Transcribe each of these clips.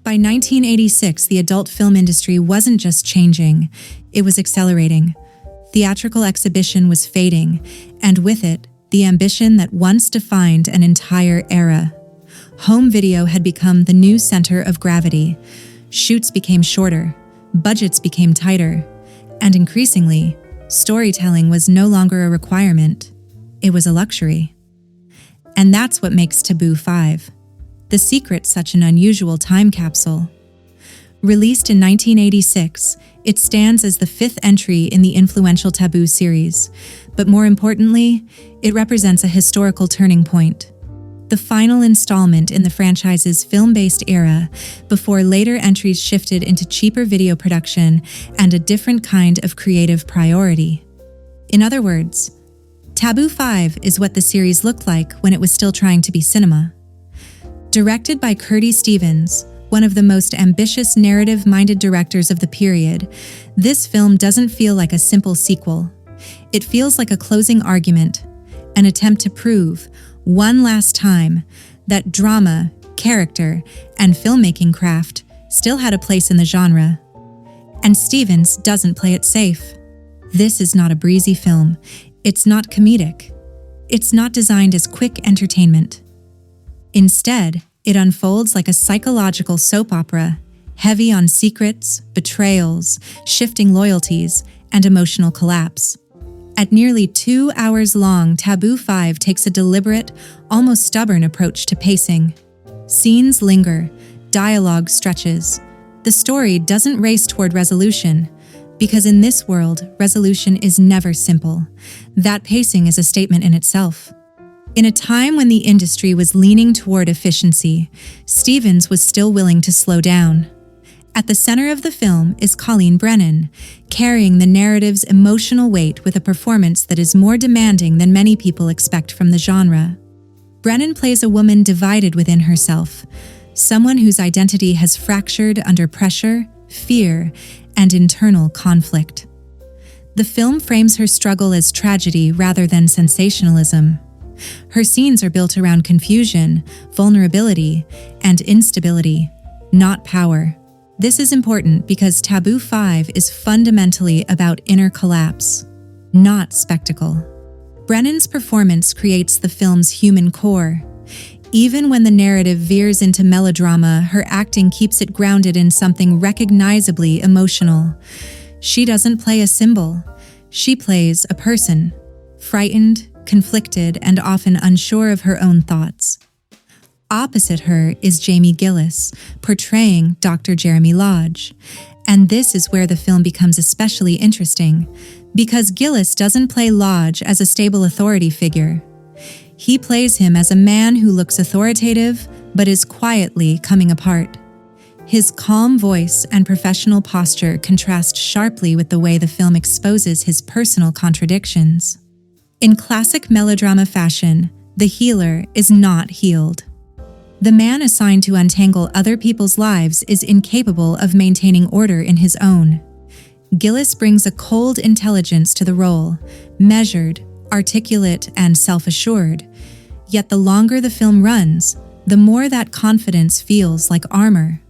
By 1986, the adult film industry wasn't just changing, it was accelerating. Theatrical exhibition was fading, and with it, the ambition that once defined an entire era. Home video had become the new center of gravity. Shoots became shorter, budgets became tighter, and increasingly, storytelling was no longer a requirement. It was a luxury. And that's what makes Taboo V, The Secret, such an unusual time capsule. Released in 1986, it stands as the fifth entry in the influential Taboo series, but more importantly, it represents a historical turning point. The final installment in the franchise's film-based era, before later entries shifted into cheaper video production and a different kind of creative priority. In other words, Taboo V is what the series looked like when it was still trying to be cinema. Directed by Curtis Stevens, one of the most ambitious narrative-minded directors of the period, this film doesn't feel like a simple sequel. It feels like a closing argument, an attempt to prove, one last time, that drama, character, and filmmaking craft still had a place in the genre. And Stevens doesn't play it safe. This is not a breezy film. It's not comedic. It's not designed as quick entertainment. Instead, it unfolds like a psychological soap opera, heavy on secrets, betrayals, shifting loyalties, and emotional collapse. At nearly 2 hours long, Taboo V takes a deliberate, almost stubborn approach to pacing. Scenes linger, dialogue stretches. The story doesn't race toward resolution, because in this world, resolution is never simple. That pacing is a statement in itself. In a time when the industry was leaning toward efficiency, Stevens was still willing to slow down. At the center of the film is Colleen Brennan, carrying the narrative's emotional weight with a performance that is more demanding than many people expect from the genre. Brennan plays a woman divided within herself, someone whose identity has fractured under pressure, fear, and internal conflict. The film frames her struggle as tragedy rather than sensationalism. Her scenes are built around confusion, vulnerability, and instability, not power. This is important because Taboo V is fundamentally about inner collapse, not spectacle. Brennan's performance creates the film's human core. Even when the narrative veers into melodrama, her acting keeps it grounded in something recognizably emotional. She doesn't play a symbol. She plays a person, frightened, conflicted, and often unsure of her own thoughts. Opposite her is Jamie Gillis, portraying Dr. Jeremy Lodge. And this is where the film becomes especially interesting, because Gillis doesn't play Lodge as a stable authority figure. He plays him as a man who looks authoritative, but is quietly coming apart. His calm voice and professional posture contrast sharply with the way the film exposes his personal contradictions. In classic melodrama fashion, the healer is not healed. The man assigned to untangle other people's lives is incapable of maintaining order in his own. Gillis brings a cold intelligence to the role, measured, articulate, and self-assured. Yet the longer the film runs, the more that confidence feels like armor.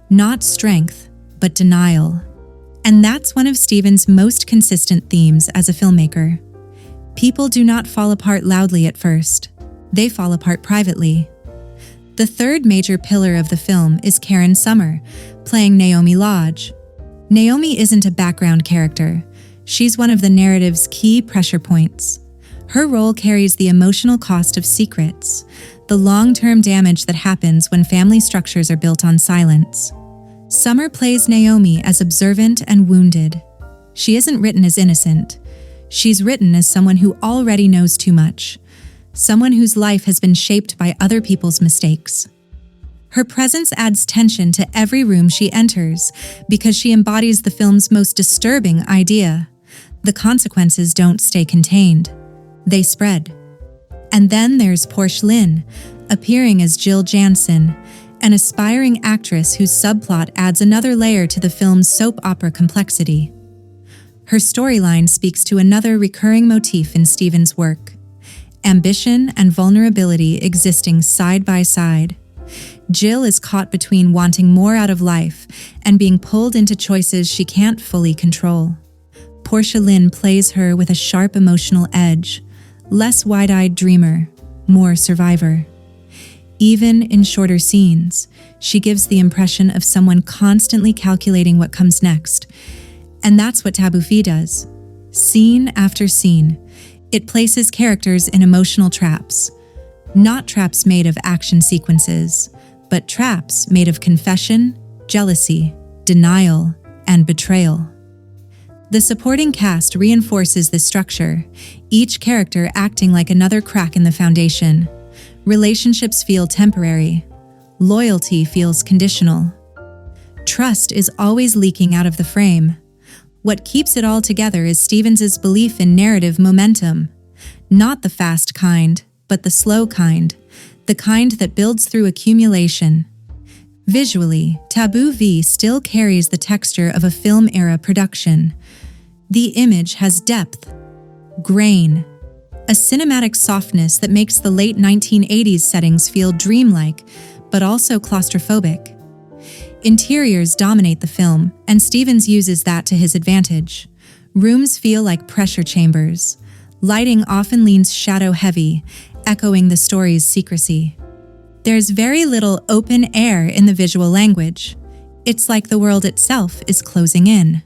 Not strength, but denial. And that's one of Stevens' most consistent themes as a filmmaker. People do not fall apart loudly at first. They fall apart privately. The third major pillar of the film is Karen Summer, playing Naomi Lodge. Naomi isn't a background character. She's one of the narrative's key pressure points. Her role carries the emotional cost of secrets, the long-term damage that happens when family structures are built on silence. Summer plays Naomi as observant and wounded. She isn't written as innocent. She's written as someone who already knows too much, someone whose life has been shaped by other people's mistakes. Her presence adds tension to every room she enters because she embodies the film's most disturbing idea. The consequences don't stay contained. They spread. And then there's Portia Lynn, appearing as Jill Jansen, an aspiring actress whose subplot adds another layer to the film's soap opera complexity. Her storyline speaks to another recurring motif in Stevens' work: ambition and vulnerability existing side by side. Jill is caught between wanting more out of life and being pulled into choices she can't fully control. Portia Lynn plays her with a sharp emotional edge, less wide-eyed dreamer, more survivor. Even in shorter scenes, she gives the impression of someone constantly calculating what comes next. And that's what Taboo V does. Scene after scene, it places characters in emotional traps. Not traps made of action sequences, but traps made of confession, jealousy, denial, and betrayal. The supporting cast reinforces this structure, each character acting like another crack in the foundation. Relationships feel temporary. Loyalty feels conditional. Trust is always leaking out of the frame. What keeps it all together is Stevens's belief in narrative momentum. Not the fast kind, but the slow kind. The kind that builds through accumulation. Visually, Taboo V still carries the texture of a film-era production. The image has depth, grain, a cinematic softness that makes the late 1980s settings feel dreamlike, but also claustrophobic. Interiors dominate the film, and Stevens uses that to his advantage. Rooms feel like pressure chambers. Lighting often leans shadow-heavy, echoing the story's secrecy. There's very little open air in the visual language. It's like the world itself is closing in.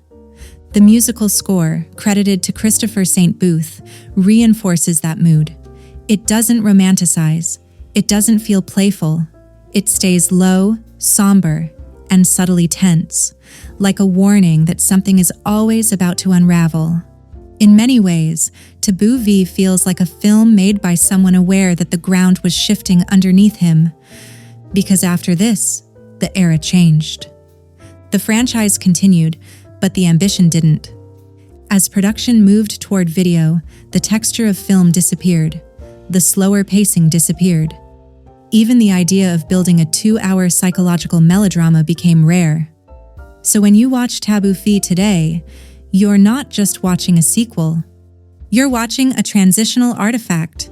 The musical score, credited to Christopher St. Booth, reinforces that mood. It doesn't romanticize. It doesn't feel playful. It stays low, somber, and subtly tense, like a warning that something is always about to unravel. In many ways, Taboo V feels like a film made by someone aware that the ground was shifting underneath him. Because after this, the era changed. The franchise continued, but the ambition didn't. As production moved toward video, the texture of film disappeared. The slower pacing disappeared. Even the idea of building a 2-hour psychological melodrama became rare. So when you watch Taboo V today, you're not just watching a sequel. You're watching a transitional artifact,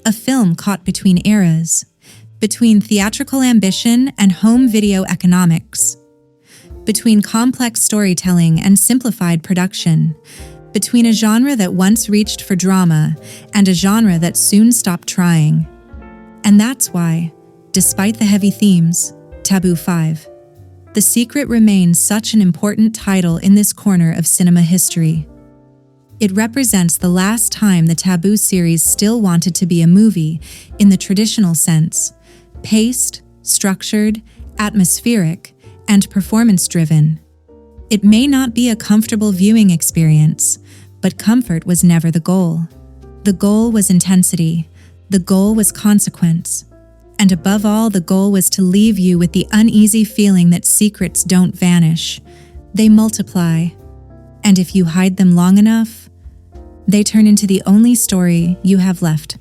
a film caught between eras, between theatrical ambition and home video economics, between complex storytelling and simplified production, between a genre that once reached for drama and a genre that soon stopped trying. And that's why, despite the heavy themes, Taboo V, The Secret remains such an important title in this corner of cinema history. It represents the last time the Taboo series still wanted to be a movie in the traditional sense, paced, structured, atmospheric, and performance-driven. It may not be a comfortable viewing experience, but comfort was never the goal. The goal was intensity. The goal was consequence. And above all, the goal was to leave you with the uneasy feeling that secrets don't vanish. They multiply. And if you hide them long enough, they turn into the only story you have left.